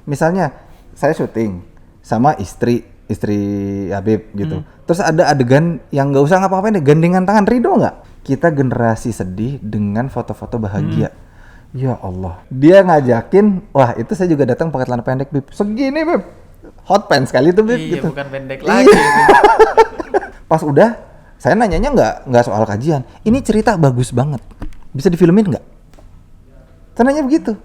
Misalnya saya syuting sama istri Habib gitu. Terus ada adegan yang nggak usah ngapa-ngapain deh, gandengan tangan, ridho nggak? Kita generasi sedih dengan foto-foto bahagia. Ya Allah, dia ngajakin, wah itu saya juga datang pakai celana pendek, Bib. Segini, Bib. Hot pants kali itu, Bib. Iya, gitu. bukan pendek lagi. Pas udah, saya nanyanya nggak soal kajian. Ini cerita bagus banget. Bisa difilmin nggak? Saya nanya begitu.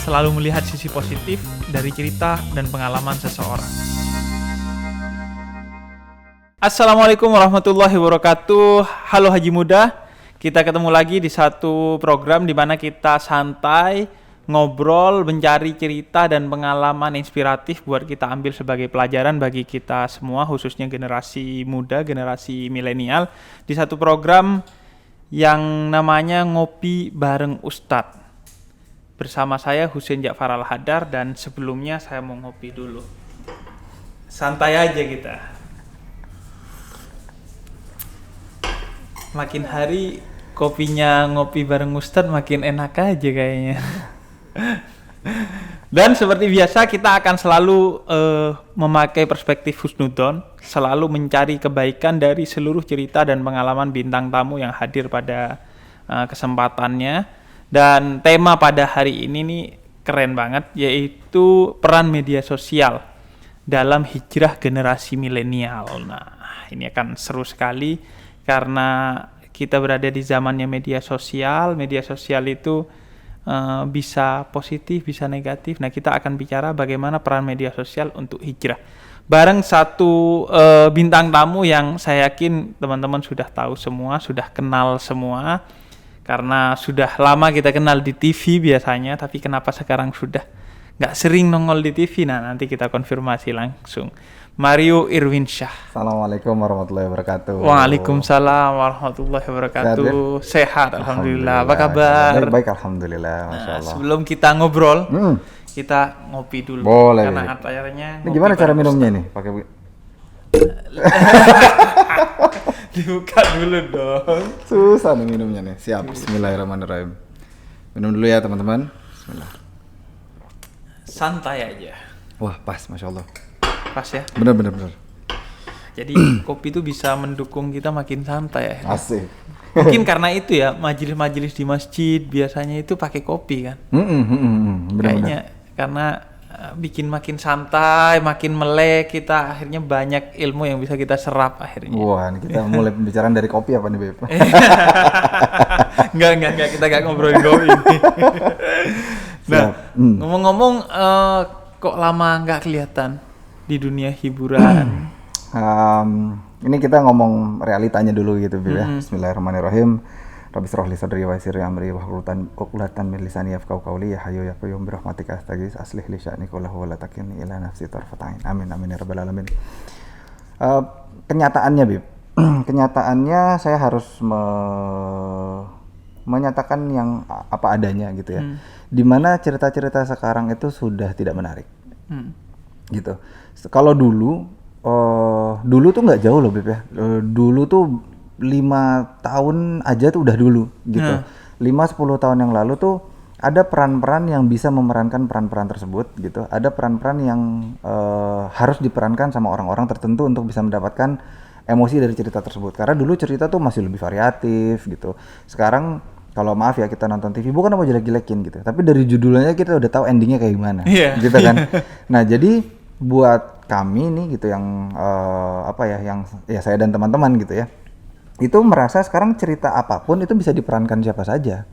Selalu melihat sisi positif dari cerita dan pengalaman seseorang. Assalamualaikum warahmatullahi wabarakatuh. Halo Haji Muda. Kita ketemu lagi di satu program di mana kita santai, ngobrol, mencari cerita dan pengalaman inspiratif buat kita ambil sebagai pelajaran bagi kita semua, khususnya generasi muda, generasi milenial, di satu program yang namanya Ngopi Bareng Ustadz. Bersama saya Husein Ja'far Al-Hadar, dan sebelumnya saya mau ngopi dulu. Santai aja kita. Makin hari kopinya Ngopi Bareng Ustadz makin enak aja kayaknya. Dan seperti biasa kita akan selalu memakai perspektif husnudon, selalu mencari kebaikan dari seluruh cerita dan pengalaman bintang tamu yang hadir pada kesempatannya. Dan tema pada hari ini nih keren banget, yaitu peran media sosial dalam hijrah generasi milenial. Nah, ini akan seru sekali karena kita berada di zamannya media sosial. Media sosial itu bisa positif, bisa negatif. Nah, kita akan bicara bagaimana peran media sosial untuk hijrah. Bareng satu bintang tamu yang saya yakin teman-teman sudah tahu semua, sudah kenal semua. Karena sudah lama kita kenal di TV biasanya, tapi kenapa sekarang sudah nggak sering nongol di TV? Nah, nanti kita konfirmasi langsung. Mario Irwinsyah. Assalamualaikum warahmatullahi wabarakatuh. Waalaikumsalam warahmatullahi wabarakatuh. Sehat, alhamdulillah. Apa kabar? Baik, alhamdulillah. Masya Allah. Sebelum kita ngobrol, kita ngopi dulu. Boleh. Karena acaranya. Ini gimana cara minumnya nih? Pakai Dibuka dulu dong. susah nih minumnya nih. Siap. Bismillahirrahmanirrahim. Minum dulu ya teman-teman. Bismillah. Santai aja. Wah, pas, Masya Allah. Pas ya. Bener. Jadi kopi itu bisa mendukung kita makin santai ya. Asik. Mungkin karena itu ya, majelis-majelis di masjid biasanya itu pakai kopi kan. Bener-bener. Kayaknya karena bikin makin santai, makin melek, kita akhirnya banyak ilmu yang bisa kita serap akhirnya. Wah, ini kita mulai pembicaraan dari kopi apa nih, Beb? Enggak, kita enggak ngobrolin kopi. Nah, ngomong-ngomong, kok lama nggak kelihatan di dunia hiburan? Ini kita ngomong realitanya dulu gitu, Beb ya. Bismillahirrahmanirrahim. Rabbi shrah li sadri wa yassir li amri wahlul 'uqdatam min lisani yafqahu qawli. Ya hayyu ya qayyum bi rahmatika astaghits aslih li sya'ni kullahu wa la takilni ila nafsi tarfat 'ain. Amin ya rabbal alamin. Kenyataannya, Bib. Kenyataannya saya harus menyatakan yang apa adanya gitu ya. Dimana cerita-cerita sekarang itu sudah tidak menarik. Gitu. Kalau dulu tuh nggak jauh loh, Bib ya. Dulu tuh 5 tahun aja tuh udah dulu gitu. 5-10 tahun yang lalu tuh ada peran-peran yang bisa memerankan peran-peran tersebut gitu. Ada peran-peran yang harus diperankan sama orang-orang tertentu untuk bisa mendapatkan emosi dari cerita tersebut. Karena dulu cerita tuh masih lebih variatif gitu. Sekarang kalau maaf ya, kita nonton TV bukan mau jelek-jelekin gitu, tapi dari judulnya kita udah tahu endingnya kayak gimana, gitu kan. Nah, jadi buat kami nih gitu yang yang saya dan teman-teman gitu ya, itu merasa sekarang cerita apapun itu bisa diperankan siapa saja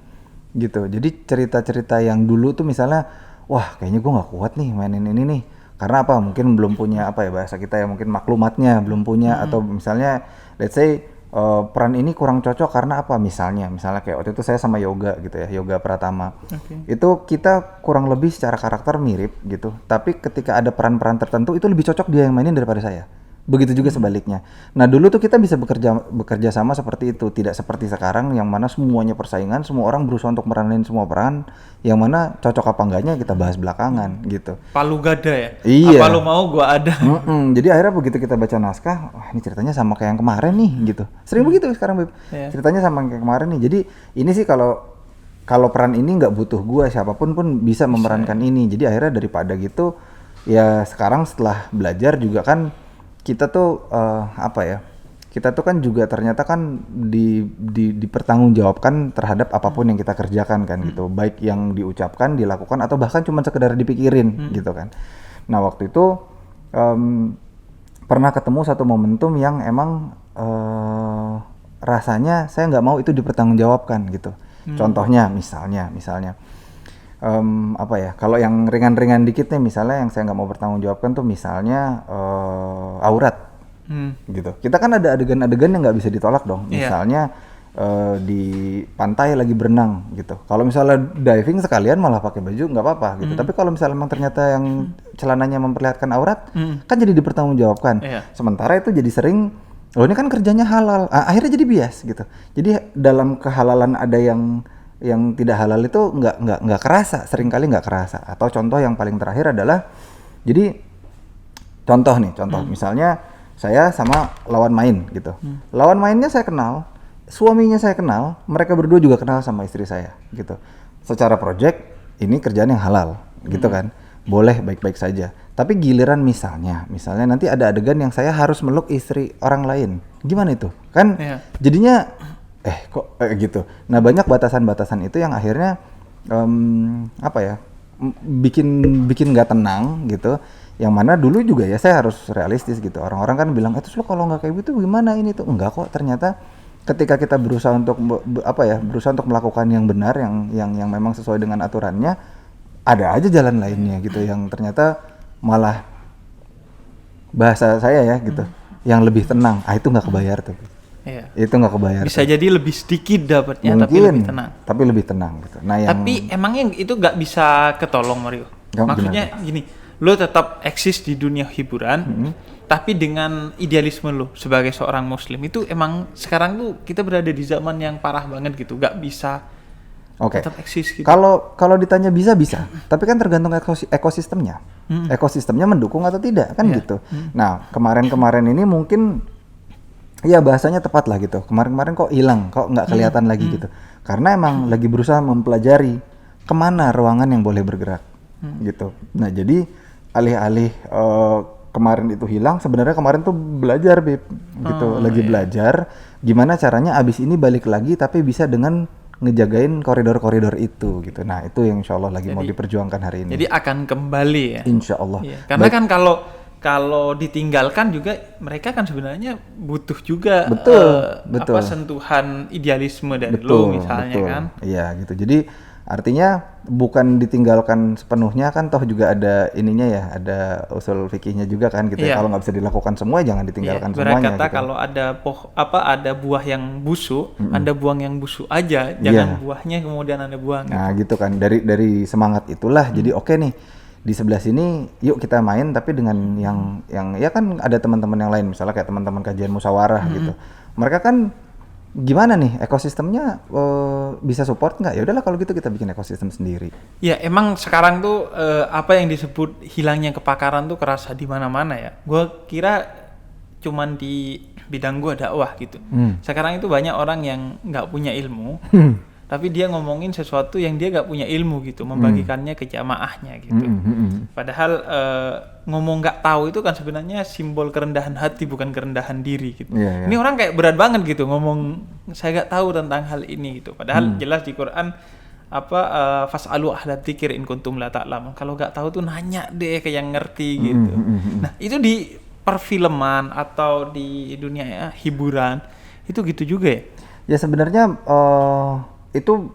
gitu. Jadi cerita-cerita yang dulu tuh misalnya, wah kayaknya gue nggak kuat nih mainin ini nih, karena apa, mungkin belum punya bahasa kita ya, mungkin maklumatnya belum punya, atau misalnya let's say peran ini kurang cocok karena apa, misalnya kayak waktu itu saya sama Yoga gitu ya, Yoga Pratama. Itu kita kurang lebih secara karakter mirip gitu, tapi ketika ada peran-peran tertentu itu lebih cocok dia yang mainin daripada saya Begitu juga sebaliknya. Nah dulu tuh kita bisa bekerja sama seperti itu, tidak seperti sekarang yang mana semuanya persaingan, semua orang berusaha untuk meranin semua peran, yang mana cocok apa enggaknya kita bahas belakangan gitu. Palu gada ya. Iya. Apa lu mau gua ada. Jadi akhirnya begitu kita baca naskah, wah ini ceritanya sama kayak yang kemarin nih gitu. Sering begitu sekarang Beb. Ceritanya sama kayak kemarin nih. Jadi ini sih kalau peran ini nggak butuh gua, siapapun pun bisa memerankan ini. Jadi akhirnya daripada gitu, ya sekarang setelah belajar juga kan kita tuh kita tuh kan juga ternyata kan dipertanggungjawabkan terhadap apapun yang kita kerjakan kan gitu, baik yang diucapkan, dilakukan atau bahkan cuma sekedar dipikirin gitu kan. Nah waktu itu pernah ketemu satu momentum yang emang rasanya saya nggak mau itu dipertanggungjawabkan gitu. Contohnya misalnya kalau yang ringan-ringan dikit nih, misalnya yang saya nggak mau bertanggungjawabkan tuh misalnya aurat gitu. Kita kan ada adegan-adegan yang nggak bisa ditolak dong. Misalnya di pantai lagi berenang gitu. Kalau misalnya diving sekalian malah pakai baju nggak apa-apa gitu. Tapi kalau misalnya memang ternyata yang celananya memperlihatkan aurat, kan jadi dipertanggungjawabkan. Sementara itu jadi sering, ini kan kerjanya halal. Akhirnya jadi bias gitu. Jadi dalam kehalalan ada yang tidak halal itu nggak kerasa, seringkali nggak kerasa. Atau contoh yang paling terakhir adalah, jadi contoh misalnya saya sama lawan main gitu. Lawan mainnya saya kenal, suaminya saya kenal, mereka berdua juga kenal sama istri saya gitu. Secara project ini kerjaan yang halal gitu kan, boleh baik-baik saja. Tapi giliran misalnya nanti ada adegan yang saya harus meluk istri orang lain, gimana itu? Kan jadinya gitu. Nah banyak batasan-batasan itu yang akhirnya bikin nggak tenang gitu. Yang mana dulu juga ya saya harus realistis gitu. Orang-orang kan bilang, terus lo kalau nggak kayak gitu gimana ini tuh? Enggak kok, ternyata ketika kita berusaha untuk melakukan yang benar, yang memang sesuai dengan aturannya, ada aja jalan lainnya gitu yang ternyata malah bahasa saya ya gitu, yang lebih tenang. Itu nggak kebayar tuh. Itu nggak kebayar. Bisa jadi lebih sedikit dapatnya, mungkin, tapi lebih tenang. Tapi lebih tenang gitu. Nah, tapi emangnya itu nggak bisa ketolong, Mario? Maksudnya gini, lo tetap eksis di dunia hiburan, tapi dengan idealisme lo sebagai seorang muslim itu emang sekarang tuh kita berada di zaman yang parah banget gitu, nggak bisa tetap eksis gitu. Kalau ditanya bisa, tapi kan tergantung ekosistemnya. Ekosistemnya mendukung atau tidak kan gitu. Nah kemarin ini mungkin ya bahasanya tepat lah gitu. Kemarin kok hilang, kok nggak kelihatan lagi gitu. Karena emang lagi berusaha mempelajari kemana ruangan yang boleh bergerak gitu. Nah jadi alih-alih kemarin itu hilang, sebenarnya kemarin tuh belajar Beb gitu. Belajar gimana caranya abis ini balik lagi tapi bisa dengan ngejagain koridor-koridor itu gitu. Nah itu yang insya Allah lagi mau diperjuangkan hari ini. Jadi akan kembali ya? Insya Allah. Karena kan kalau ditinggalkan juga mereka kan sebenarnya butuh juga sentuhan idealisme dari lo misalnya kan. Iya gitu. Jadi artinya bukan ditinggalkan sepenuhnya kan, toh juga ada ininya ya, ada usul fikihnya juga kan gitu. Kalau nggak bisa dilakukan semua jangan ditinggalkan semuanya. Berkata gitu. Kalau ada buah yang busuk, Anda buang yang busuk aja, jangan buahnya kemudian Anda buang. Nah gitu kan, dari semangat itulah jadi oke nih. Di sebelah sini yuk kita main tapi dengan yang ya kan ada teman-teman yang lain, misalnya kayak teman-teman kajian musyawarah gitu. Mereka kan gimana nih ekosistemnya bisa support nggak? Ya udahlah kalau gitu kita bikin ekosistem sendiri. Ya emang sekarang tuh apa yang disebut hilangnya kepakaran tuh kerasa di mana-mana ya. Gue kira cuman di bidang gue dakwah gitu. Sekarang itu banyak orang yang nggak punya ilmu. Tapi dia ngomongin sesuatu yang dia gak punya ilmu gitu, membagikannya ke jamaahnya gitu. Padahal ngomong gak tahu itu kan sebenarnya simbol kerendahan hati, bukan kerendahan diri gitu. Ini orang kayak berat banget gitu ngomong saya gak tahu tentang hal ini gitu. Padahal jelas di Quran fas'alu ahla dzikri in kuntum la ta'lamun. Kalau gak tahu tuh nanya deh ke yang ngerti gitu. Nah itu di perfilman atau di dunia hiburan itu gitu juga ya? Ya sebenarnya itu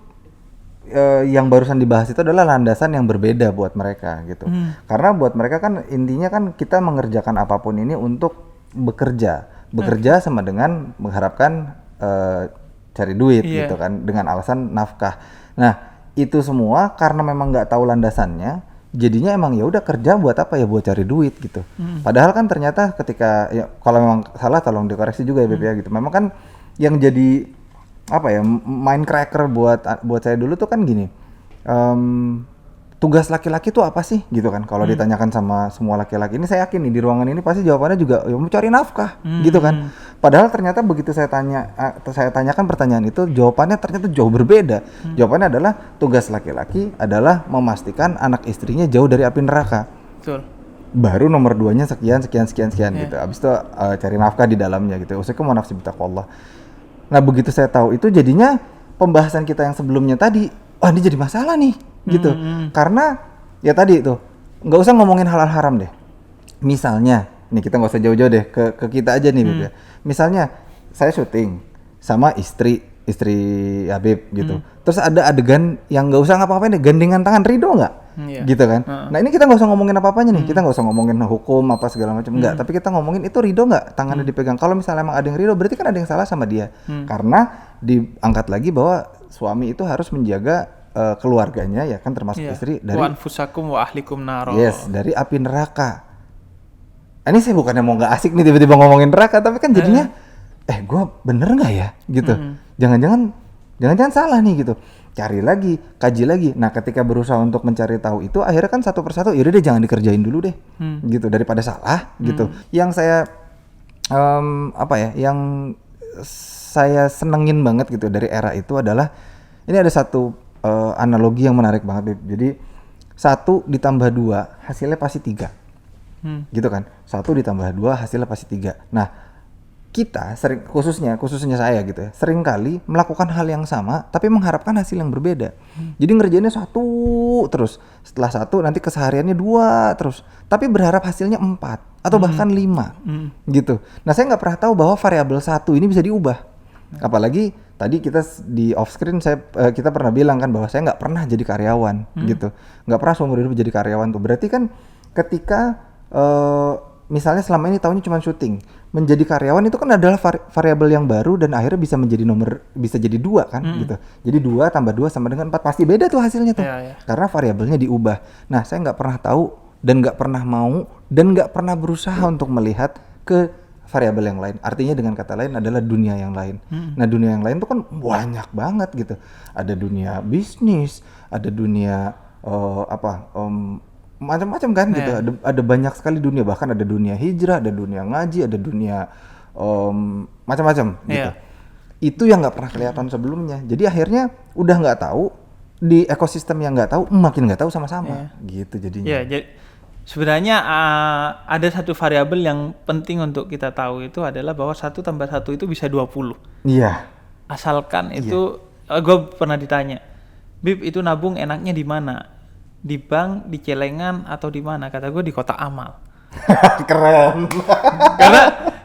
yang barusan dibahas itu adalah landasan yang berbeda buat mereka gitu. Karena buat mereka kan intinya kan kita mengerjakan apapun ini untuk bekerja sama dengan mengharapkan cari duit gitu kan, dengan alasan nafkah. Nah itu semua karena memang nggak tahu landasannya, jadinya emang ya udah kerja buat apa ya, buat cari duit gitu. Padahal kan ternyata ketika ya kalau memang salah tolong dikoreksi juga ya Beb ya gitu. Memang kan yang jadi apa ya, mind cracker buat saya dulu tuh kan gini. Tugas laki-laki tuh apa sih gitu kan, kalau ditanyakan sama semua laki-laki ini, saya yakin nih di ruangan ini pasti jawabannya juga ya mau cari nafkah gitu kan. Padahal ternyata begitu saya tanyakan pertanyaan itu, jawabannya ternyata jauh berbeda. Jawabannya adalah tugas laki-laki adalah memastikan anak istrinya jauh dari api neraka. Betul. Baru nomor 2-nya sekian gitu. Abis itu cari nafkah di dalamnya gitu. Usikum wa nafsi bittaqwallah. Nah begitu saya tahu itu, jadinya pembahasan kita yang sebelumnya tadi, wah ini jadi masalah nih gitu. Karena ya tadi itu nggak usah ngomongin halal haram deh. Misalnya nih, kita nggak usah jauh-jauh deh ke kita aja nih Beb ya. Misalnya saya syuting sama istri Habib gitu. Terus ada adegan yang nggak usah ngapa-ngapain deh, gandengan tangan, ridho nggak? Gitu kan. Nah ini kita nggak usah ngomongin apa-apanya nih. Kita nggak usah ngomongin hukum apa segala macam, enggak. Tapi kita ngomongin itu ridho nggak tangannya dipegang. Kalau misalnya emang ada yang ridho, berarti kan ada yang salah sama dia. Karena diangkat lagi bahwa suami itu harus menjaga keluarganya ya kan, termasuk istri dari wa anfusakum wa ahlikum naro. Yes, dari api neraka. Ini saya bukannya mau nggak asik nih tiba-tiba ngomongin neraka, tapi kan jadinya gue bener nggak ya gitu. Jangan-jangan salah nih gitu. Cari lagi, kaji lagi. Nah ketika berusaha untuk mencari tahu itu, akhirnya kan satu persatu yaudah deh jangan dikerjain dulu deh gitu, daripada salah gitu. Yang saya yang saya senengin banget gitu dari era itu adalah, ini ada satu analogi yang menarik banget Beb. Jadi 1 ditambah 2 hasilnya pasti 3 gitu kan. 1 ditambah 2 hasilnya pasti 3. Nah kita sering, khususnya saya gitu ya, sering kali melakukan hal yang sama tapi mengharapkan hasil yang berbeda. Jadi ngerjainnya 1 terus, setelah 1 nanti kesehariannya 2 terus, tapi berharap hasilnya 4 atau bahkan 5 gitu. Nah saya nggak pernah tahu bahwa variabel 1 ini bisa diubah. Apalagi tadi kita di off screen kita pernah bilang kan bahwa saya nggak pernah jadi karyawan gitu, nggak pernah seumur hidup jadi karyawan tuh. Berarti kan ketika misalnya selama ini tahunya cuma syuting, menjadi karyawan itu kan adalah variabel yang baru dan akhirnya bisa jadi 2 kan gitu. Jadi 2 tambah 2 sama dengan 4, pasti beda tuh hasilnya tuh karena variabelnya diubah. Nah saya nggak pernah tahu dan nggak pernah mau dan nggak pernah berusaha untuk melihat ke variabel yang lain. Artinya dengan kata lain adalah dunia yang lain. Nah dunia yang lain tuh kan banyak banget gitu. Ada dunia bisnis, ada dunia macam-macam kan gitu. Ada banyak sekali dunia, bahkan ada dunia hijrah, ada dunia ngaji, ada dunia macam-macam gitu. Itu yang nggak pernah kelihatan sebelumnya. Jadi akhirnya udah nggak tahu, di ekosistem yang nggak tahu makin nggak tahu sama-sama gitu jadinya. Jadi sebenarnya ada satu variabel yang penting untuk kita tahu, itu adalah bahwa 1 tambah 1 itu bisa 20. Iya. Asalkan itu, gue pernah ditanya, Bib itu nabung enaknya di mana? Di bank, di celengan, atau di mana? Kata gue di kotak amal. Keren.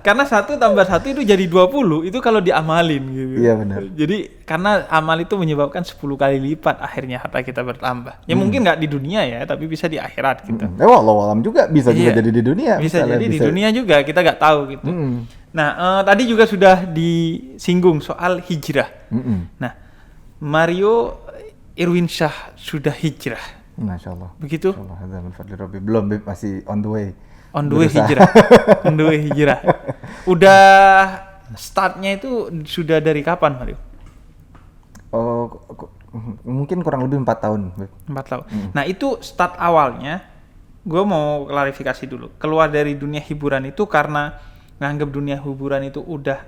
Karena 1 tambah 1 itu jadi 20, itu kalau diamalin gitu. Iya benar. Jadi karena amal itu menyebabkan 10 kali lipat akhirnya harta kita bertambah. Ya mungkin nggak di dunia ya, tapi bisa di akhirat gitu. Wallahu alam juga bisa juga jadi di dunia. Bisa jadi di dunia juga, kita nggak tahu gitu. Nah tadi juga sudah disinggung soal hijrah. Nah Mario Irwinsyah sudah hijrah. Masya Allah. Begitu? Belum, masih on the way. On the way hijrah. On the way hijrah. Udah startnya itu sudah dari kapan, Mario? Mungkin kurang lebih 4 tahun. 4 tahun. Nah itu start awalnya, gue mau klarifikasi dulu. Keluar dari dunia hiburan itu karena nganggap dunia hiburan itu udah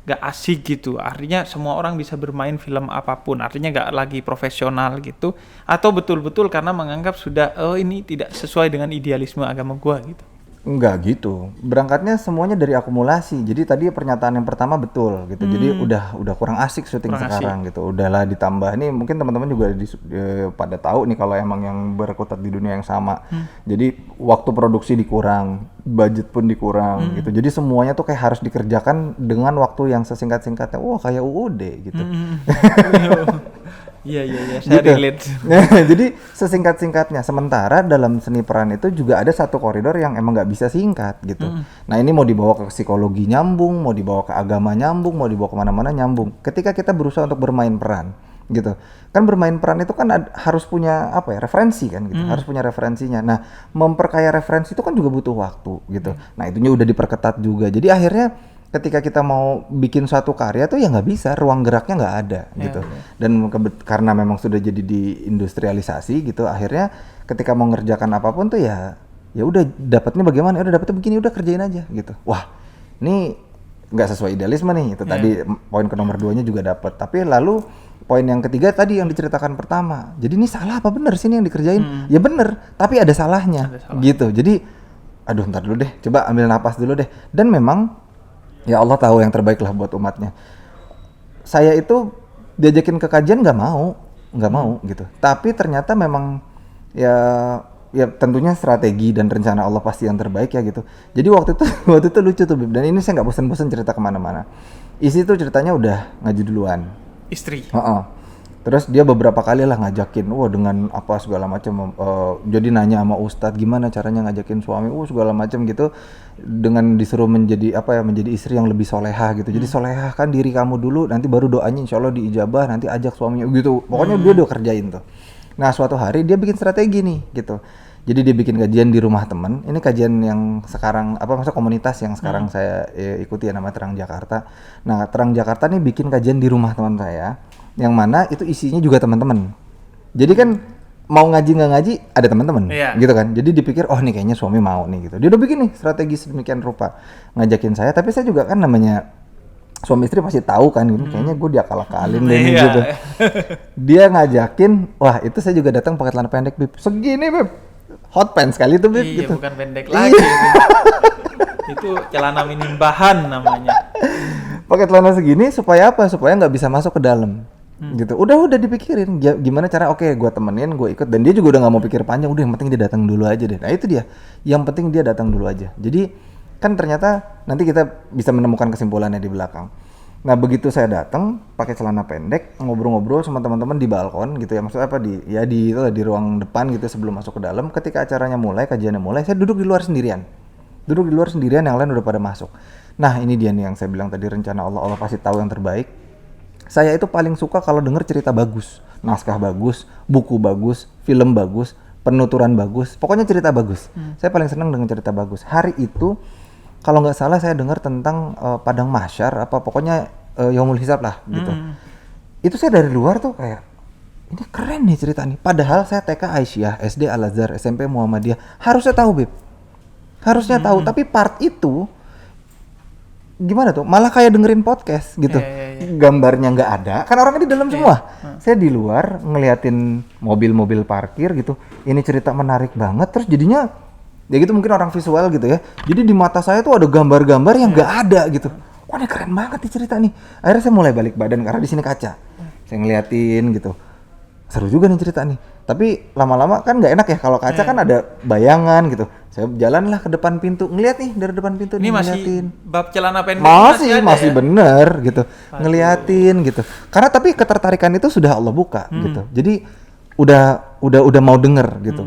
gak asik gitu. Artinya semua orang bisa bermain film apapun. Artinya gak lagi profesional gitu. Atau betul-betul karena menganggap sudah, ini tidak sesuai dengan idealisme agama gua gitu. Enggak gitu. Berangkatnya semuanya dari akumulasi. Jadi tadi pernyataan yang pertama betul gitu. Jadi udah kurang asik syuting sekarang gitu. Udahlah ditambah. Ini mungkin teman-teman juga pada tahu nih kalau emang yang berkutat di dunia yang sama. Jadi waktu produksi dikurang, budget pun dikurang gitu. Jadi semuanya tuh kayak harus dikerjakan dengan waktu yang sesingkat-singkatnya. Wah, kayak UUD gitu. Iya, saya relate. Jadi sesingkat-singkatnya. Sementara dalam seni peran itu juga ada satu koridor yang emang nggak bisa singkat gitu. Nah ini mau dibawa ke psikologi nyambung, mau dibawa ke agama nyambung, mau dibawa kemana-mana nyambung. Ketika kita berusaha untuk bermain peran, gitu. Kan bermain peran itu kan harus punya apa ya, referensi kan gitu, harus punya referensinya. Nah, memperkaya referensi itu kan juga butuh waktu gitu. Nah, itunya udah diperketat juga. Jadi akhirnya ketika kita mau bikin suatu karya tuh ya nggak bisa, ruang geraknya nggak ada gitu. Dan karena memang sudah jadi diindustrialisasi gitu, akhirnya ketika mau ngerjakan apapun tuh ya udah dapatnya bagaimana, udah dapatnya begini, udah kerjain aja gitu. Wah, ini nggak sesuai idealisme nih, itu tadi poin ke nomor 2-nya juga dapat. Tapi lalu poin yang ketiga tadi yang diceritakan pertama, jadi ini salah apa bener sih ini yang dikerjain? Ya bener, tapi ada salahnya gitu. Jadi aduh ntar dulu deh, coba ambil napas dulu deh. Dan memang ya Allah tahu yang terbaik lah buat umatnya. Saya itu diajakin ke kajian nggak mau gitu. Tapi ternyata memang ya tentunya strategi dan rencana Allah pasti yang terbaik ya gitu. Jadi waktu itu lucu tuh Bib. Dan ini saya nggak bosan-bosan cerita kemana-mana. Isi tuh ceritanya udah ngaji duluan. Istri. Terus dia beberapa kali lah ngajakin, dengan apa segala macam. Jadi nanya sama Ustadz gimana caranya ngajakin suami, segala macam gitu. Dengan disuruh menjadi istri yang lebih solehah gitu. Jadi solehah kan diri kamu dulu, nanti baru doanya insya Allah diijabah, nanti ajak suaminya gitu. Pokoknya dia udah kerjain tuh. Nah suatu hari dia bikin strategi nih gitu. Jadi dia bikin kajian di rumah teman. Ini kajian yang sekarang komunitas yang sekarang saya ikuti ya, nama Terang Jakarta. Nah Terang Jakarta nih bikin kajian di rumah teman saya, yang mana itu isinya juga teman-teman. Jadi kan mau ngaji nggak ngaji ada teman-teman, gitu kan. Jadi dipikir nih kayaknya suami mau nih gitu. Dia udah bikin nih strategi sedemikian rupa ngajakin saya. Tapi saya juga kan namanya suami istri pasti tahu kan, gitu. Kayaknya gue diakal-akalin deh gitu. Dia ngajakin, wah itu saya juga datang pakai celana pendek Bib. Segini Bib, hot pants kali itu Bib. Iya gitu. Bukan pendek lagi. Itu celana minim bahan namanya. Pakai celana segini supaya apa? Supaya nggak bisa masuk ke dalam. Gitu. Udah dipikirin gimana cara, gue temenin, gue ikut, dan dia juga udah nggak mau pikir panjang, udah yang penting dia datang dulu aja deh. Nah itu dia, yang penting dia datang dulu aja. Jadi kan ternyata nanti kita bisa menemukan kesimpulannya di belakang. Nah begitu saya datang pakai celana pendek, ngobrol-ngobrol sama teman-teman di balkon gitu ya, maksudnya apa di ruang depan gitu sebelum masuk ke dalam. Ketika acaranya mulai, kajiannya mulai, saya duduk di luar sendirian, yang lain udah pada masuk. Nah ini dia nih yang saya bilang tadi, rencana Allah pasti tahu yang terbaik. Saya itu paling suka kalau denger cerita bagus, naskah bagus, buku bagus, film bagus, penuturan bagus, pokoknya cerita bagus. Saya paling senang dengan cerita bagus. Hari itu kalau nggak salah saya dengar tentang Padang Mahsyar, pokoknya Yaumul Hisab lah gitu. Itu saya dari luar tuh kayak, ini keren nih cerita nih. Padahal saya TK Aisyah, SD Al Azhar, SMP Muhammadiyah, harusnya tahu Beb. Harusnya tahu, tapi part itu gimana tuh? Malah kayak dengerin podcast gitu. Gambarnya nggak ada, kan orangnya di dalam semua. Saya di luar ngeliatin mobil-mobil parkir gitu. Ini cerita menarik banget, terus jadinya ya gitu, mungkin orang visual gitu ya. Jadi di mata saya tuh ada gambar-gambar yang nggak ada gitu. Wah ini keren banget nih cerita nih. Akhirnya saya mulai balik badan karena di sini kaca. Saya ngeliatin gitu. Seru juga nih cerita nih. Tapi lama-lama kan nggak enak ya kalau kaca kan ada bayangan gitu. Saya jalanlah ke depan pintu, ngeliat nih dari depan pintu. Ini masih ngeliatin. bab celana pendek Masih bener gitu. Ngeliatin gitu. Karena tapi ketertarikan itu sudah Allah buka gitu. Jadi udah mau denger gitu.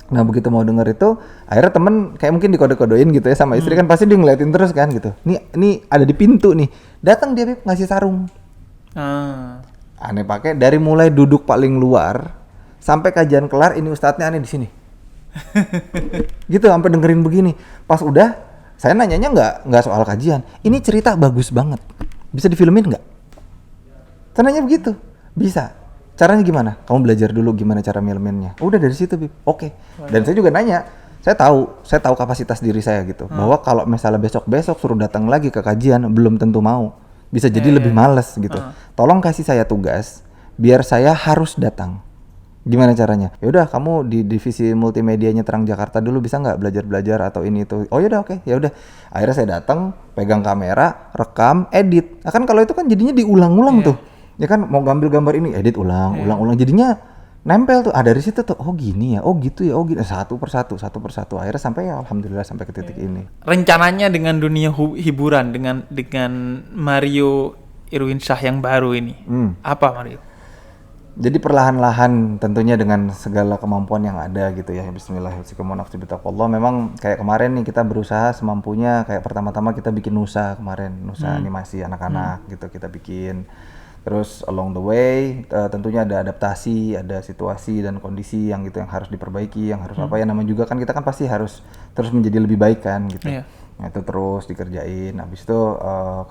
Nah begitu mau denger itu, akhirnya temen kayak mungkin dikode-kodein gitu ya sama istri, kan pasti dia ngeliatin terus kan gitu. Nih ada di pintu nih. Datang dia Bib, ngasih sarung. Aneh pakai dari mulai duduk paling luar sampai kajian kelar, ini ustadznya aneh di sini. Gitu sampai dengerin begini. Pas udah saya nanyanya nggak soal kajian, ini cerita bagus banget, bisa difilmin nggak? Tanyanya begitu. Bisa. Caranya gimana? Kamu belajar dulu gimana cara filminnya. Udah dari situ Bib. Oke. Dan saya juga nanya, saya tahu kapasitas diri saya gitu, bahwa kalau misalnya besok suruh datang lagi ke kajian belum tentu mau, bisa jadi lebih males gitu. Tolong kasih saya tugas biar saya harus datang. Gimana caranya? Ya udah kamu di divisi multimedianya Terang Jakarta dulu, bisa nggak belajar atau ini itu. Oh ya udah, oke. Ya udah. Akhirnya saya datang, pegang kamera, rekam, edit. Nah, kan kalau itu kan jadinya diulang-ulang tuh. Ya kan mau ngambil gambar ini, edit ulang. Jadinya nempel tuh. Dari situ tuh, oh gini ya, oh gitu ya, oh gitu. Satu persatu. Akhirnya sampai ya alhamdulillah sampai ke titik ini. Rencananya dengan dunia hiburan, dengan Mario Irwinsyah yang baru ini, apa Mario? Jadi perlahan-lahan tentunya dengan segala kemampuan yang ada gitu ya. Bismillahirrahmanirrahim. Memang kayak kemarin nih kita berusaha semampunya, kayak pertama-tama kita bikin Nusa kemarin, Nusa animasi anak-anak gitu kita bikin. Terus along the way tentunya ada adaptasi, ada situasi dan kondisi yang gitu yang harus diperbaiki, yang harus apa ya, namanya juga kan kita kan pasti harus terus menjadi lebih baik kan gitu. Iya. Nah itu terus dikerjain. Habis itu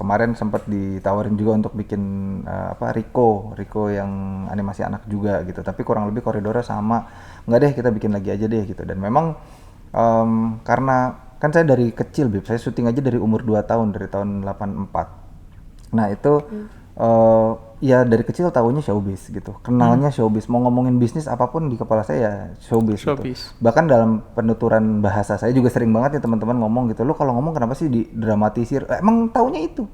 kemarin sempat ditawarin juga untuk bikin Rico yang animasi anak juga gitu. Tapi kurang lebih koridornya sama. Nggak deh, kita bikin lagi aja deh gitu. Dan memang karena kan saya dari kecil, Bib, saya syuting aja dari umur 2 tahun, dari tahun 84. Nah itu ya dari kecil tahunya showbiz gitu, kenalnya showbiz, mau ngomongin bisnis apapun di kepala saya ya showbiz. Gitu. Bahkan dalam penuturan bahasa saya juga sering banget ya teman-teman ngomong gitu, lu kalau ngomong kenapa sih didramatisir, emang taunya itu,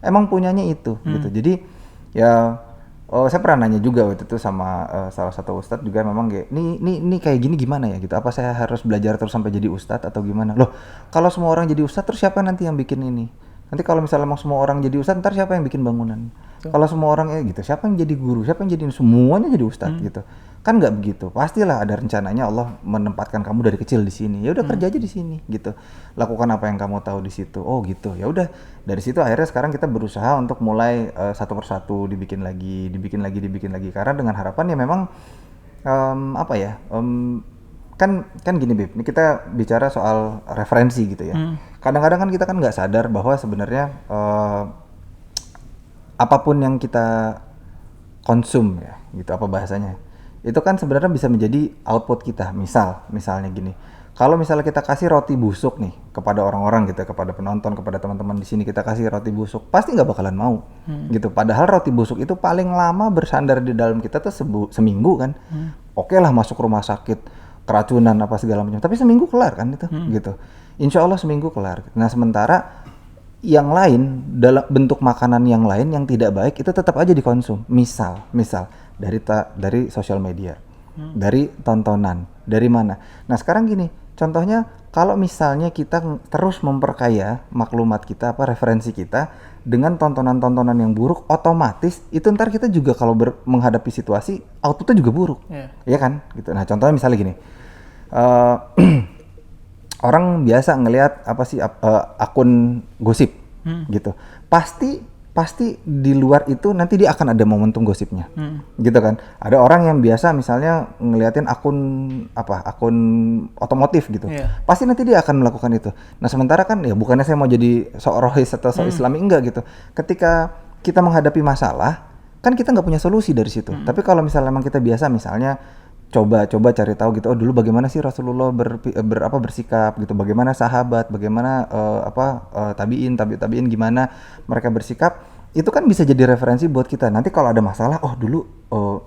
emang punyanya itu gitu. Jadi ya saya pernah nanya juga waktu itu sama salah satu ustadz juga, memang kayak ini kayak gini gimana ya gitu, apa saya harus belajar terus sampai jadi ustadz atau gimana? Loh kalau semua orang jadi ustadz terus siapa nanti yang bikin ini? Nanti kalau misalnya emang semua orang jadi ustadz, ntar siapa yang bikin bangunan? Kalau semua orang gitu, siapa yang jadi guru? Siapa yang jadi semuanya jadi ustadz gitu? Kan nggak begitu. Pastilah ada rencananya Allah menempatkan kamu dari kecil di sini. Ya udah kerja aja di sini gitu. Lakukan apa yang kamu tahu di situ. Oh gitu. Ya udah. Dari situ akhirnya sekarang kita berusaha untuk mulai satu persatu dibikin lagi. Karena dengan harapan ya memang kan gini, Bib, ini kita bicara soal referensi gitu ya. Kadang-kadang kan kita kan nggak sadar bahwa sebenarnya apapun yang kita konsum ya gitu, apa bahasanya, itu kan sebenarnya bisa menjadi output kita. Misalnya gini, kalau misalnya kita kasih roti busuk nih kepada orang-orang gitu, kepada penonton, kepada teman-teman di sini, kita kasih roti busuk, pasti nggak bakalan mau gitu. Padahal roti busuk itu paling lama bersandar di dalam kita tuh seminggu kan. Oke lah masuk rumah sakit, keracunan apa segala macam, tapi seminggu kelar kan itu gitu. Insya Allah seminggu kelar. Nah sementara yang lain, dalam bentuk makanan yang lain yang tidak baik itu tetap aja dikonsum. Misal dari sosial media, dari tontonan, dari mana. Nah sekarang gini, contohnya kalau misalnya kita terus memperkaya maklumat kita, referensi kita dengan tontonan-tontonan yang buruk, otomatis itu ntar kita juga kalau menghadapi situasi outputnya juga buruk, ya kan? Gitu. Nah contohnya misalnya gini, orang biasa ngelihat akun gosip gitu, pasti di luar itu nanti dia akan ada momentum gosipnya, gitu kan. Ada orang yang biasa misalnya ngeliatin akun otomotif gitu, pasti nanti dia akan melakukan itu. Nah sementara kan ya bukannya saya mau jadi sok rohis atau sok islami, enggak gitu. Ketika kita menghadapi masalah kan kita nggak punya solusi dari situ. Tapi kalau misalnya memang kita biasa misalnya coba cari tahu gitu, oh dulu bagaimana sih Rasulullah bersikap gitu, bagaimana sahabat, bagaimana tabiin gimana mereka bersikap, itu kan bisa jadi referensi buat kita. Nanti kalau ada masalah, oh dulu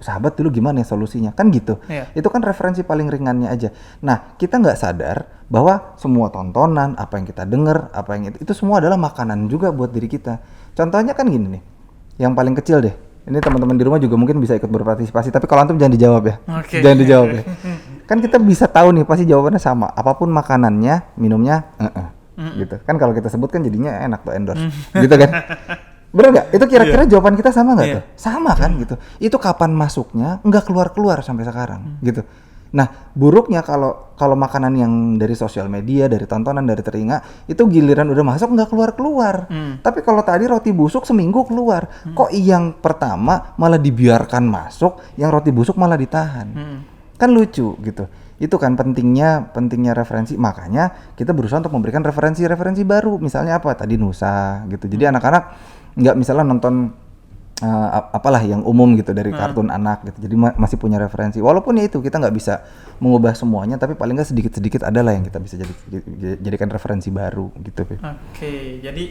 sahabat dulu gimana ya solusinya, kan gitu. Itu kan referensi paling ringannya aja. Nah kita nggak sadar bahwa semua tontonan, apa yang kita dengar, apa yang itu semua adalah makanan juga buat diri kita. Contohnya kan gini nih, yang paling kecil deh. Ini teman-teman di rumah juga mungkin bisa ikut berpartisipasi, tapi kalau antum jangan dijawab ya. Jangan dijawab ya. Kan kita bisa tahu nih pasti jawabannya sama. Apapun makanannya, minumnya, gitu. Kan kalau kita sebut kan jadinya enak tuh endorse, gitu kan. Bener nggak? Itu kira-kira jawaban kita sama nggak tuh? Sama kan gitu. Itu kapan masuknya nggak keluar sampai sekarang, gitu. Nah buruknya kalau makanan yang dari sosial media, dari tontonan, dari telinga, itu giliran udah masuk nggak keluar. Tapi kalau tadi roti busuk seminggu keluar, kok yang pertama malah dibiarkan masuk, yang roti busuk malah ditahan. Kan lucu gitu. Itu kan pentingnya referensi. Makanya kita berusaha untuk memberikan referensi baru. Misalnya apa? Tadi Nusa gitu. Jadi anak-anak nggak misalnya nonton apalah yang umum gitu dari kartun anak gitu. Jadi masih punya referensi. Walaupun ya itu kita nggak bisa mengubah semuanya, tapi paling nggak sedikit-sedikit adalah yang kita bisa jadikan referensi baru gitu. Oke, jadi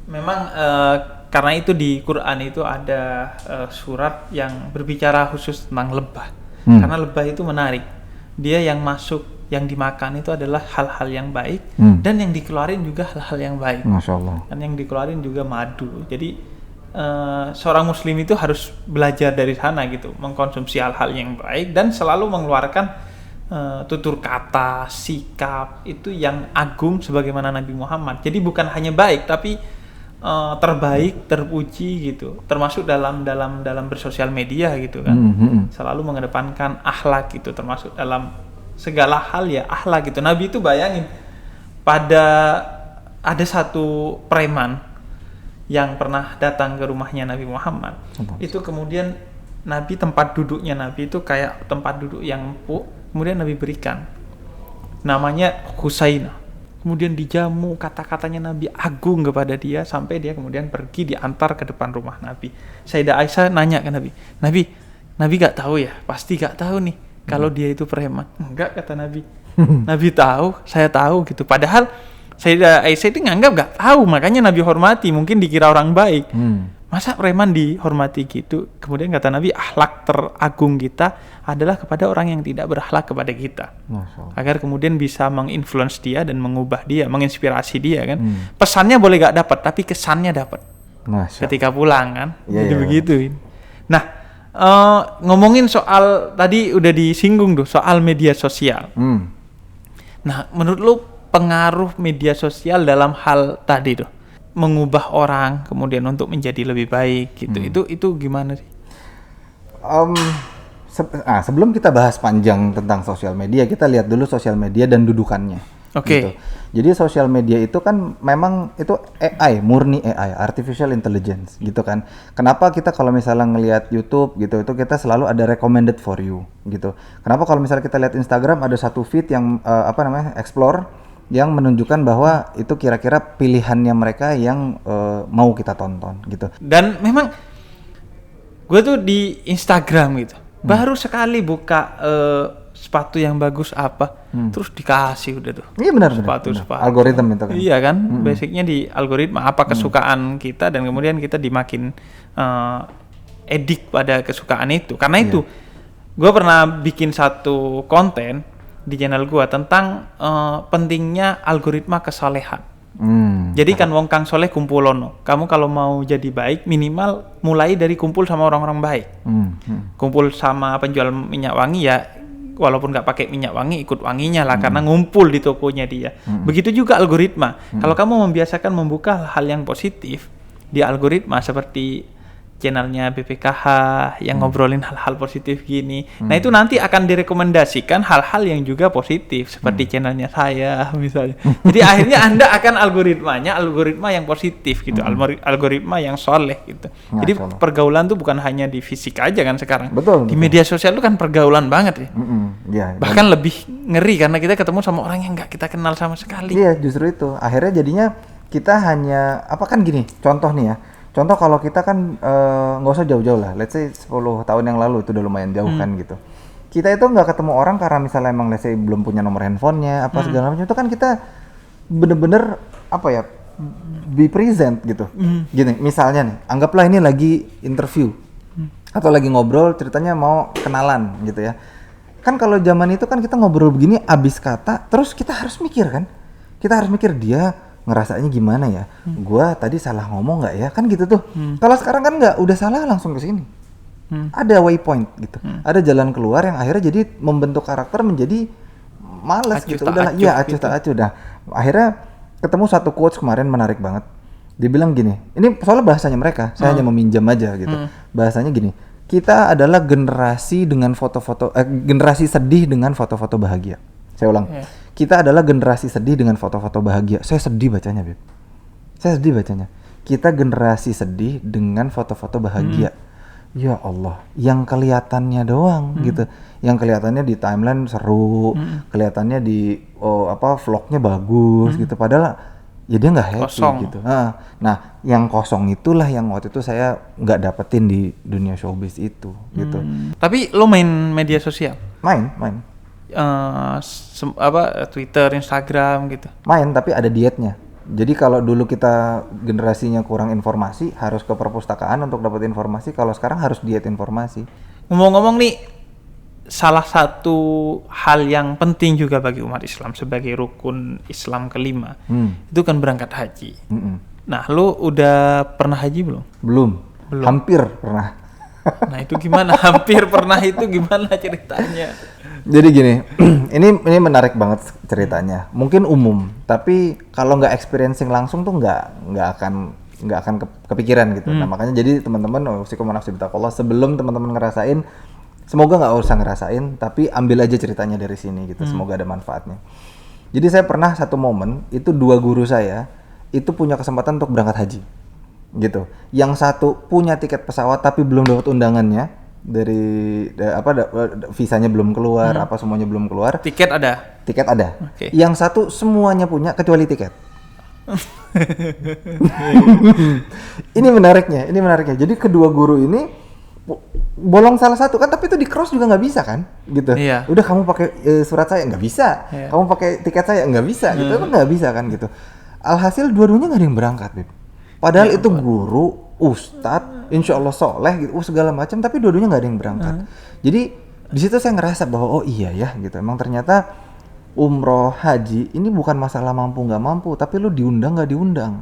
memang karena itu di Quran itu ada surat yang berbicara khusus tentang lebah. Karena lebah itu menarik. Dia yang masuk, yang dimakan itu adalah hal-hal yang baik, dan yang dikeluarin juga hal-hal yang baik. Masya Allah. Dan yang dikeluarin juga madu. Jadi seorang muslim itu harus belajar dari sana gitu, mengkonsumsi hal-hal yang baik dan selalu mengeluarkan tutur kata, sikap itu yang agung sebagaimana Nabi Muhammad. Jadi bukan hanya baik tapi terbaik, terpuji gitu. Termasuk dalam bersosial media gitu kan. Selalu mengedepankan akhlak gitu, termasuk dalam segala hal ya akhlak gitu. Nabi itu bayangin ada satu preman yang pernah datang ke rumahnya Nabi Muhammad. Itu kemudian Nabi, tempat duduknya Nabi itu kayak tempat duduk yang empuk, kemudian Nabi berikan namanya Husainah. Kemudian dijamu, kata-katanya Nabi agung kepada dia, sampai dia kemudian pergi diantar ke depan rumah Nabi. Sayyidah Aisyah nanya ke Nabi gak tahu ya? Pasti gak tahu nih kalau dia itu preman. Enggak, kata Nabi. Nabi tahu, saya tahu gitu. Padahal Sayyidah Aisyah itu nganggap gak tahu, makanya Nabi hormati, mungkin dikira orang baik. Masa preman dihormati gitu? Kemudian kata Nabi, akhlak teragung kita adalah kepada orang yang tidak berakhlak kepada kita. Agar kemudian bisa menginfluence dia dan mengubah dia, menginspirasi dia kan. Pesannya boleh gak dapat, tapi kesannya dapat. Ketika pulang kan. Jadi begitu. Nah, ngomongin soal, tadi udah disinggung tuh, soal media sosial. Nah, menurut lu pengaruh media sosial dalam hal tadi tuh, mengubah orang kemudian untuk menjadi lebih baik gitu, itu gimana sih? Sebelum kita bahas panjang tentang sosial media, kita lihat dulu sosial media dan dudukannya. Gitu. Jadi sosial media itu kan memang itu AI, murni AI, artificial intelligence gitu kan. Kenapa kita kalau misalnya ngelihat YouTube gitu, itu kita selalu ada recommended for you gitu. Kenapa kalau misalnya kita lihat Instagram ada satu feed yang explore, yang menunjukkan bahwa itu kira-kira pilihannya mereka yang mau kita tonton gitu. Dan memang gue tuh di Instagram gitu, baru sekali buka sepatu yang bagus apa, terus dikasih udah tuh. Iya benar. Sepatu. Algoritma itu kan. Iya kan, basicnya di algoritma apa kesukaan kita, dan kemudian kita dimakin edik pada kesukaan itu. Karena itu, gue pernah bikin satu konten di channel gua tentang pentingnya algoritma kesalehan. Jadi kan wong kang soleh kumpulono. Kamu kalau mau jadi baik, minimal mulai dari kumpul sama orang-orang baik. Kumpul sama penjual minyak wangi ya, walaupun nggak pakai minyak wangi, ikut wanginya lah, karena ngumpul di tokonya dia. Begitu juga algoritma. Kalau kamu membiasakan membuka hal yang positif di algoritma, seperti channelnya BPKH yang ngobrolin hal-hal positif gini. Nah itu nanti akan direkomendasikan hal-hal yang juga positif, seperti channelnya saya misalnya. Jadi akhirnya Anda akan algoritma yang positif gitu, algoritma yang soleh gitu. Jadi pergaulan tuh bukan hanya di fisik aja kan sekarang. Betul. Di media sosial tuh kan pergaulan banget ya. Bahkan lebih ngeri karena kita ketemu sama orang yang nggak kita kenal sama sekali. Iya, justru itu. Akhirnya jadinya kita hanya, kan gini, contoh nih ya. Contoh kalau kita kan nggak usah jauh-jauh lah, let's say 10 tahun yang lalu itu udah lumayan jauh kan gitu. Kita itu nggak ketemu orang karena misalnya emang let's say belum punya nomor handphonenya, apa segala macam, itu kan kita bener-bener be present gitu. Gini, misalnya nih, anggaplah ini lagi interview atau lagi ngobrol, ceritanya mau kenalan gitu ya. Kan kalau zaman itu kan kita ngobrol begini, abis kata, terus kita harus mikir kan, kita harus mikir dia ngerasainnya gimana ya, gua tadi salah ngomong nggak ya, kan gitu tuh. Kalau sekarang kan nggak, udah salah langsung ke sini. Ada waypoint gitu, ada jalan keluar yang akhirnya jadi membentuk karakter menjadi malas gitu. Udah, iya acuh tak acuh. Dah akhirnya ketemu satu quotes kemarin menarik banget. Dia bilang gini, ini soalnya bahasanya mereka, saya hanya meminjam aja gitu. Bahasanya gini, kita adalah generasi dengan generasi sedih dengan foto-foto bahagia. Saya ulang. Kita adalah generasi sedih dengan foto-foto bahagia. Saya sedih bacanya, Beb. Saya sedih bacanya. Kita generasi sedih dengan foto-foto bahagia. Ya Allah, yang kelihatannya doang gitu. Yang kelihatannya di timeline seru, kelihatannya di vlognya bagus gitu. Padahal ya dia nggak happy gitu. Nah, yang kosong itulah yang waktu itu saya nggak dapetin di dunia showbiz itu gitu. Tapi lo main media sosial? Main. Twitter, Instagram gitu. Main, tapi ada dietnya. Jadi kalau dulu kita generasinya kurang informasi, harus ke perpustakaan untuk dapat informasi. Kalau sekarang harus diet informasi. Ngomong-ngomong nih, salah satu hal yang penting juga bagi umat Islam sebagai rukun Islam kelima, itu kan berangkat haji. Nah, lu udah pernah haji belum? Belum. Hampir pernah. Nah itu gimana? Hampir pernah itu gimana ceritanya? Jadi gini, ini menarik banget ceritanya. Mungkin umum, tapi kalau nggak experiencing langsung tuh nggak akan kepikiran gitu. Nah makanya jadi teman-teman, sebelum teman-teman ngerasain, semoga nggak usah ngerasain, tapi ambil aja ceritanya dari sini gitu. Semoga ada manfaatnya. Jadi saya pernah satu momen itu 2 guru saya itu punya kesempatan untuk berangkat haji. gitu. Yang satu punya tiket pesawat tapi belum dapat undangannya dari visanya belum keluar, apa semuanya belum keluar. Tiket ada. Tiket ada. Oke. Yang satu semuanya punya kecuali tiket. Ini menariknya. Jadi kedua guru ini bolong salah satu kan, tapi itu di cross juga nggak bisa kan, gitu. Iya. Udah kamu pakai surat saya nggak bisa, kamu pakai tiket saya nggak bisa, gitu kan nggak bisa kan gitu. Alhasil dua-duanya nggak ada yang berangkat, Bib. Padahal itu guru, ustadz, insya Allah soleh gitu, segala macam, tapi dua-duanya nggak ada yang berangkat. Jadi di situ saya ngerasa bahwa oh iya ya, gitu. Emang ternyata umroh haji ini bukan masalah mampu nggak mampu, tapi lu diundang nggak diundang,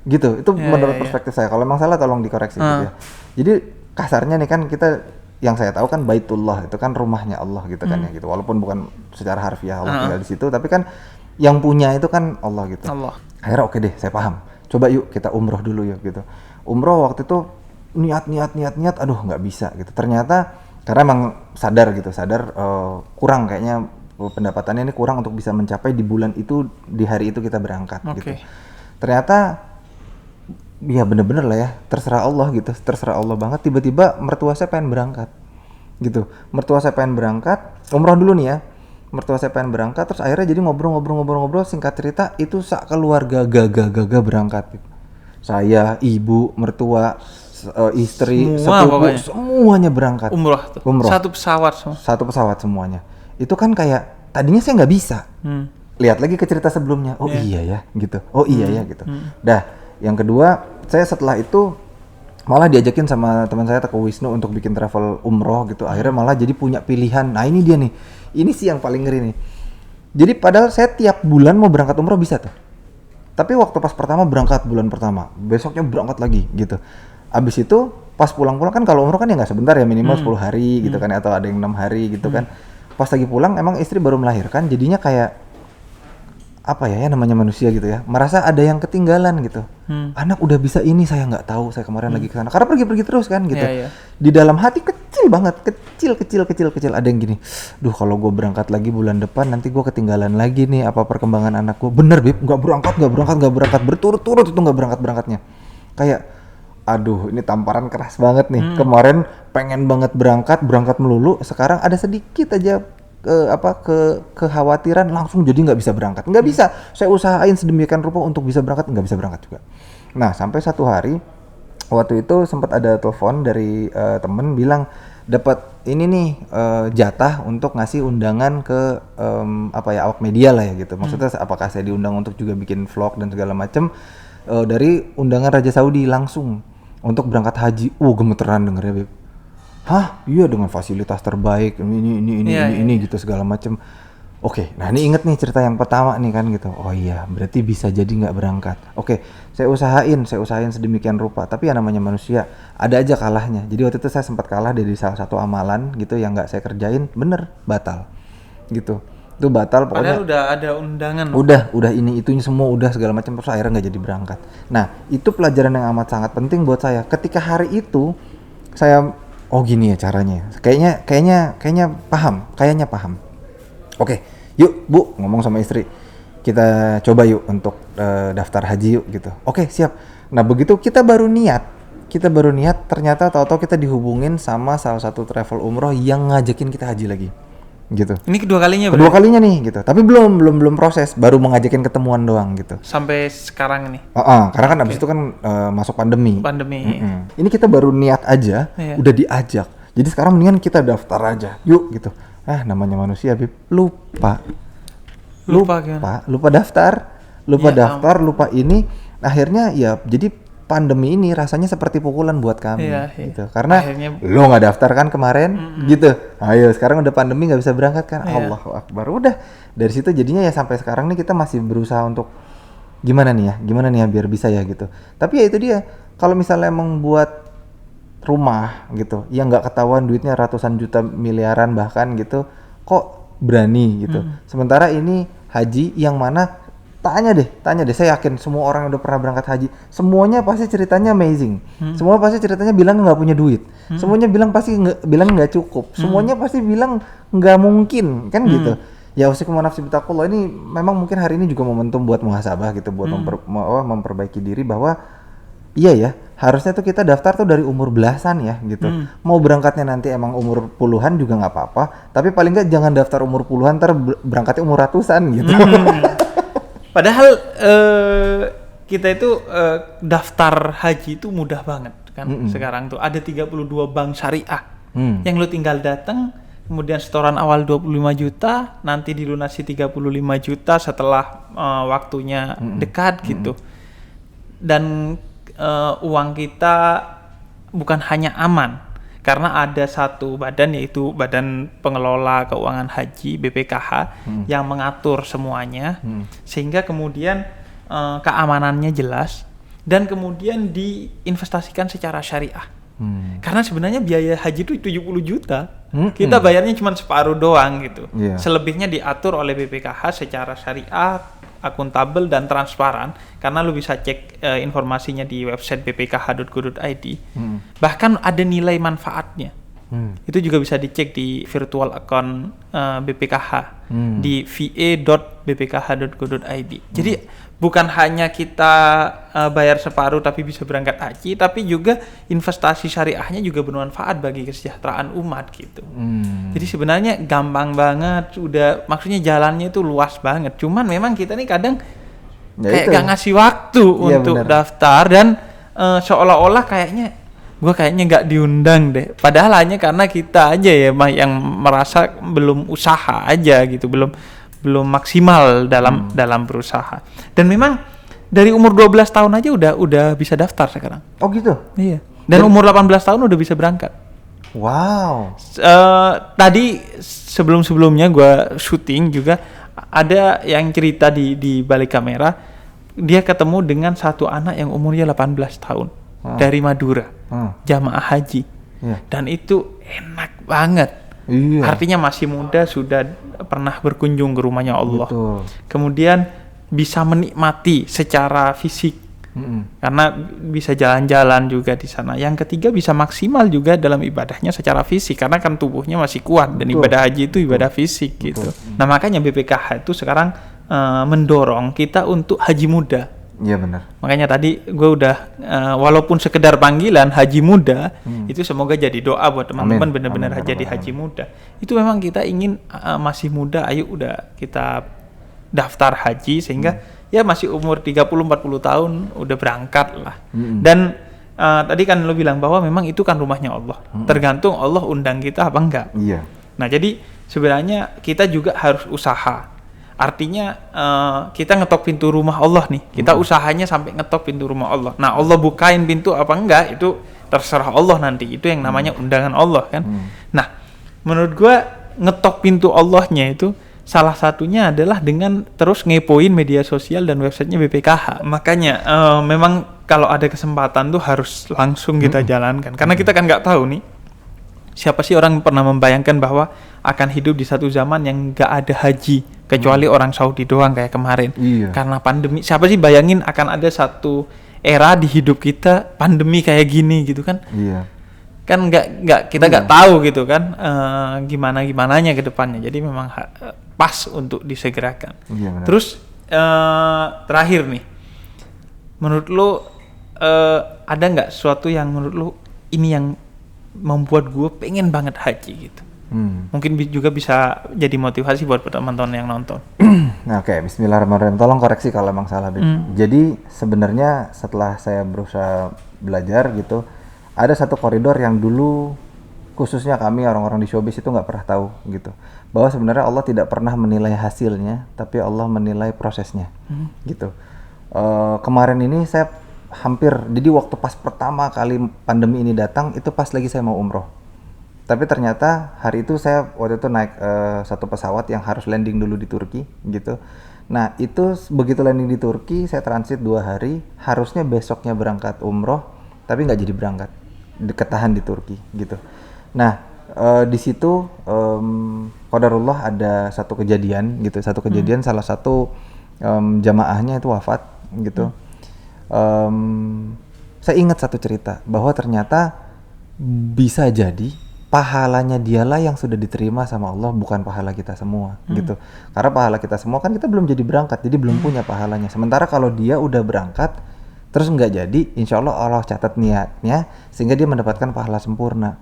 gitu. Itu menurut perspektif saya. Kalau emang salah tolong dikoreksi gitu ya. Jadi kasarnya nih kan kita, yang saya tahu kan Baitullah itu kan rumahnya Allah gitu kan ya gitu. Walaupun bukan secara harfiah Allah tinggal di situ, tapi kan yang punya itu kan Allah gitu. Allah. Akhirnya oke deh, saya paham. Coba yuk kita umroh dulu yuk gitu. Umroh waktu itu niat, aduh nggak bisa gitu. Ternyata karena emang sadar kurang kayaknya pendapatannya ini kurang untuk bisa mencapai di bulan itu, di hari itu kita berangkat gitu. Ternyata ya bener-bener lah ya, terserah Allah gitu, terserah Allah banget. Tiba-tiba mertua saya pengen berangkat gitu. Mertua saya pengen berangkat, umroh dulu nih ya. Mertua saya pengen berangkat, terus akhirnya jadi ngobrol, singkat cerita itu sak keluarga gagah berangkat gitu. Saya, ibu, mertua, istri, sepupu, semuanya berangkat. Umroh tuh. Satu pesawat semua. Satu pesawat semuanya. Itu kan kayak tadinya saya nggak bisa. Lihat lagi ke cerita sebelumnya. Oh iya ya gitu. Oh iya ya gitu. Dah, yang kedua, saya setelah itu malah diajakin sama teman saya Teko Wisnu untuk bikin travel umroh gitu. Akhirnya malah jadi punya pilihan. Nah, ini dia nih. Ini sih yang paling ngeri nih. Jadi padahal saya tiap bulan mau berangkat umroh bisa tuh. Tapi waktu pas pertama berangkat bulan pertama, besoknya berangkat lagi gitu. Abis itu pas pulang-pulang kan kalau umroh kan ya nggak sebentar ya, minimal 10 hari gitu kan, atau ada yang 6 hari gitu kan. Pas lagi pulang emang istri baru melahirkan, jadinya kayak apa ya namanya manusia gitu ya, merasa ada yang ketinggalan gitu. Anak udah bisa ini, saya nggak tahu, saya kemarin lagi ke sana karena pergi terus kan gitu. Di dalam hati kecil banget, kecil ada yang gini, duh kalau gue berangkat lagi bulan depan nanti gue ketinggalan lagi nih apa perkembangan anak gue. Bener Bib, nggak berangkat berturut-turut itu nggak berangkatnya. Kayak aduh ini tamparan keras banget nih. Kemarin pengen banget berangkat melulu, sekarang ada sedikit aja kekhawatiran langsung jadi nggak bisa berangkat. Nggak bisa, saya usahain sedemikian rupa untuk bisa berangkat, nggak bisa berangkat juga. Nah sampai satu hari waktu itu sempat ada telepon dari temen bilang dapat ini nih jatah untuk ngasih undangan ke awak media lah ya gitu. Maksudnya apakah saya diundang untuk juga bikin vlog dan segala macem dari undangan Raja Saudi langsung untuk berangkat haji. Gemeteran dengernya Beb. Hah? Iya dengan fasilitas terbaik ini gitu segala macem. Oke, nah ini inget nih cerita yang pertama nih kan gitu. Oh iya, berarti bisa jadi nggak berangkat. Oke, saya usahain sedemikian rupa. Tapi ya namanya manusia, ada aja kalahnya. Jadi waktu itu saya sempat kalah dari salah satu amalan gitu yang nggak saya kerjain, bener batal, gitu. Itu batal pokoknya. Padahal udah ada undangan. Udah ini itunya semua udah segala macam, terus akhirnya nggak jadi berangkat. Nah itu pelajaran yang amat sangat penting buat saya. Ketika hari itu saya oh gini ya caranya. Kayaknya paham. Oke, yuk Bu, ngomong sama istri. Kita coba yuk untuk daftar haji yuk gitu. Oke, siap. Nah, begitu kita baru niat, ternyata tahu-tahu kita dihubungin sama salah satu travel umroh yang ngajakin kita haji lagi. Gitu. Ini kedua kalinya nih gitu. Tapi belum proses, baru mengajakin ketemuan doang gitu. Sampai sekarang nih. Karena kan abis itu kan masuk pandemi. Ini kita baru niat aja, udah diajak. Jadi sekarang mendingan kita daftar aja. Yuk gitu. Namanya manusia, Bib. Lupa daftar. Lupa ini. Akhirnya ya jadi pandemi ini rasanya seperti pukulan buat kami gitu. Karena lo nggak daftar kan kemarin gitu. Ayo sekarang udah pandemi nggak bisa berangkat kan. Allahu Akbar. Udah dari situ jadinya ya sampai sekarang nih kita masih berusaha untuk gimana nih ya biar bisa ya gitu. Tapi ya itu dia, kalau misalnya emang buat rumah gitu yang nggak ketahuan duitnya ratusan juta miliaran bahkan gitu, kok berani gitu. Sementara ini haji yang mana Tanya deh, saya yakin semua orang yang udah pernah berangkat haji, semuanya pasti ceritanya amazing. Semua pasti ceritanya bilang nggak punya duit. Semuanya bilang bilang nggak cukup. Semuanya pasti bilang nggak mungkin, kan gitu. Ya usikum nafsi bittaqullah, ini memang mungkin hari ini juga momentum buat muhasabah gitu, buat memperbaiki diri bahwa iya ya, harusnya tuh kita daftar tuh dari umur belasan ya gitu. Mau berangkatnya nanti emang umur puluhan juga nggak apa-apa, tapi paling nggak jangan daftar umur puluhan, ntar berangkatnya umur ratusan gitu. Padahal kita itu daftar haji itu mudah banget kan. Sekarang tuh ada 32 bank syariah yang lu tinggal datang, kemudian setoran awal 25 juta, nanti dilunasi 35 juta setelah waktunya dekat gitu. Dan uang kita bukan hanya aman, karena ada satu badan, yaitu Badan Pengelola Keuangan Haji BPKH yang mengatur semuanya, sehingga kemudian keamanannya jelas dan kemudian diinvestasikan secara syariah. Karena sebenarnya biaya haji itu 70 juta, kita bayarnya cuma separuh doang gitu. Selebihnya diatur oleh BPKH secara syariah, akuntabel dan transparan, karena lu bisa cek informasinya di website bpkh.go.id. Bahkan ada nilai manfaatnya. Itu juga bisa dicek di virtual account BPKH di va.bpkh.go.id. Jadi bukan hanya kita bayar separuh tapi bisa berangkat haji, tapi juga investasi syariahnya juga bermanfaat bagi kesejahteraan umat gitu. Jadi sebenarnya gampang banget, udah maksudnya jalannya itu luas banget. Cuman memang kita nih kadang kayak gak ngasih waktu untuk daftar, dan seolah-olah kayaknya gue kayaknya gak diundang deh. Padahal hanya karena kita aja ya yang merasa belum usaha aja gitu, belum maksimal dalam berusaha. Dan memang dari umur 12 tahun aja udah bisa daftar sekarang. Oh gitu? Iya. Dan umur 18 tahun udah bisa berangkat. Wow. Tadi sebelum-sebelumnya gue syuting juga ada yang cerita di balik kamera, dia ketemu dengan satu anak yang umurnya 18 tahun dari Madura, jamaah haji. Dan itu enak banget. Artinya masih muda, sudah pernah berkunjung ke rumahnya Allah. Kemudian bisa menikmati secara fisik, karena bisa jalan-jalan juga di sana. Yang ketiga, bisa maksimal juga dalam ibadahnya secara fisik, karena kan tubuhnya masih kuat, dan ibadah haji itu ibadah fisik gitu. Nah makanya BPKH itu sekarang mendorong kita untuk haji muda. Iya benar. Makanya tadi gue udah walaupun sekedar panggilan haji muda, itu semoga jadi doa buat teman-teman benar-benar jadi haji muda. Itu memang kita ingin masih muda, ayo udah kita daftar haji sehingga ya masih umur 30-40 tahun udah berangkat lah. Dan tadi kan lo bilang bahwa memang itu kan rumahnya Allah. Tergantung Allah undang kita apa enggak. Iya. Nah jadi sebenarnya kita juga harus usaha. Artinya kita ngetok pintu rumah Allah nih, kita usahanya sampai ngetok pintu rumah Allah. Nah Allah bukain pintu apa enggak, itu terserah Allah nanti. Itu yang namanya undangan Allah kan. Nah menurut gua ngetok pintu Allahnya itu salah satunya adalah dengan terus ngepoin media sosial dan websitenya BPKH. Makanya memang kalau ada kesempatan tuh harus langsung kita jalankan, karena kita kan nggak tahu nih, siapa sih orang pernah membayangkan bahwa akan hidup di satu zaman yang nggak ada haji, kecuali orang Saudi doang kayak kemarin. Karena pandemi. Siapa sih bayangin akan ada satu era di hidup kita pandemi kayak gini gitu kan? Kan kita nggak tahu gitu kan gimananya ke depannya. Jadi memang pas untuk disegerakan. Terus terakhir nih, menurut lo ada nggak sesuatu yang menurut lo ini yang membuat gue pengen banget haji gitu? Mungkin juga bisa jadi motivasi buat teman-teman yang nonton. Nah, oke, bismillahirrahmanirrahim. Tolong koreksi kalau emang salah, Beb. Jadi sebenarnya setelah saya berusaha belajar gitu, ada satu koridor yang dulu khususnya kami orang-orang di showbiz itu nggak pernah tahu gitu, bahwa sebenarnya Allah tidak pernah menilai hasilnya, tapi Allah menilai prosesnya gitu. Kemarin ini saya jadi waktu pas pertama kali pandemi ini datang, itu pas lagi saya mau umroh. Tapi ternyata hari itu saya waktu itu naik satu pesawat yang harus landing dulu di Turki gitu. Nah itu begitu landing di Turki, saya transit 2 hari, harusnya besoknya berangkat umroh, tapi nggak jadi berangkat, ketahan di Turki gitu. Nah di situ qadarullah ada satu kejadian gitu, salah satu jamaahnya itu wafat gitu. Saya ingat satu cerita bahwa ternyata bisa jadi pahalanya dialah yang sudah diterima sama Allah, bukan pahala kita semua gitu. Karena pahala kita semua kan kita belum jadi berangkat, jadi belum punya pahalanya. Sementara kalau dia udah berangkat, terus nggak jadi, insya Allah catat niatnya sehingga dia mendapatkan pahala sempurna.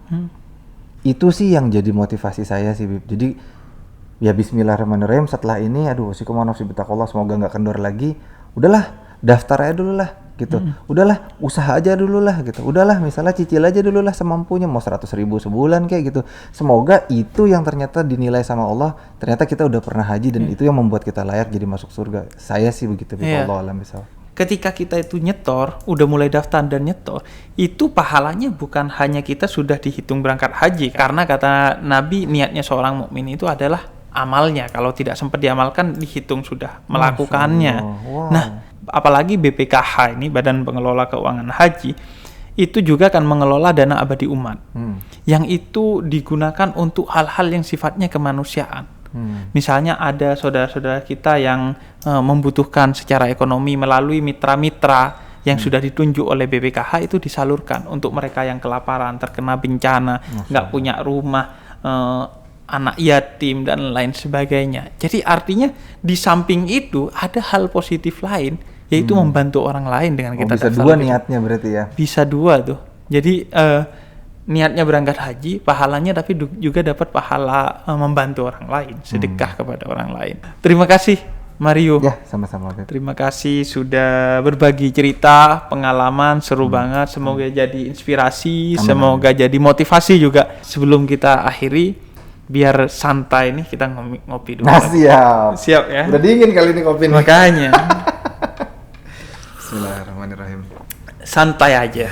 Itu sih yang jadi motivasi saya sih, Bib. Jadi ya bismillahirrahmanirrahim, setelah ini aduh wasikum nafsi bitaqwallah, semoga nggak kendor lagi. Udahlah, daftar aja dulu lah gitu. Udahlah, usaha aja dulu lah gitu. Udahlah, misalnya cicil aja dulu lah semampunya, mau 100.000 sebulan kayak gitu. Semoga itu yang ternyata dinilai sama Allah, ternyata kita udah pernah haji dan itu yang membuat kita layak jadi masuk surga. Saya sih begitu, Bib. Allah alam bisawab. Ketika kita itu nyetor, udah mulai daftar dan nyetor, itu pahalanya bukan hanya kita sudah dihitung berangkat haji. Karena kata Nabi, niatnya seorang mukmin itu adalah amalnya. Kalau tidak sempat diamalkan, dihitung sudah melakukannya. Wow. Nah, apalagi BPKH ini, Badan Pengelola Keuangan Haji, itu juga akan mengelola dana abadi umat. Yang itu digunakan untuk hal-hal yang sifatnya kemanusiaan. Misalnya ada saudara-saudara kita yang membutuhkan secara ekonomi melalui mitra-mitra yang sudah ditunjuk oleh BPKH, itu disalurkan untuk mereka yang kelaparan, terkena bencana, nggak punya rumah, anak yatim dan lain sebagainya. Jadi artinya di samping itu ada hal positif lain, yaitu membantu orang lain dengan kita. Bisa dua niatnya berarti ya? Bisa dua tuh. Jadi niatnya berangkat haji, pahalanya, tapi juga dapat pahala membantu orang lain, sedekah kepada orang lain. Terima kasih Mario. Ya, sama-sama. Terima kasih sudah berbagi cerita, pengalaman seru banget. Semoga jadi inspirasi, semoga jadi motivasi juga. Sebelum kita akhiri, biar santai nih, kita ngopi dulu. Nah, siap. Siap ya. Udah dingin kali ini kopi nih. Makanya. Bismillahirrahmanirrahim. Santai aja.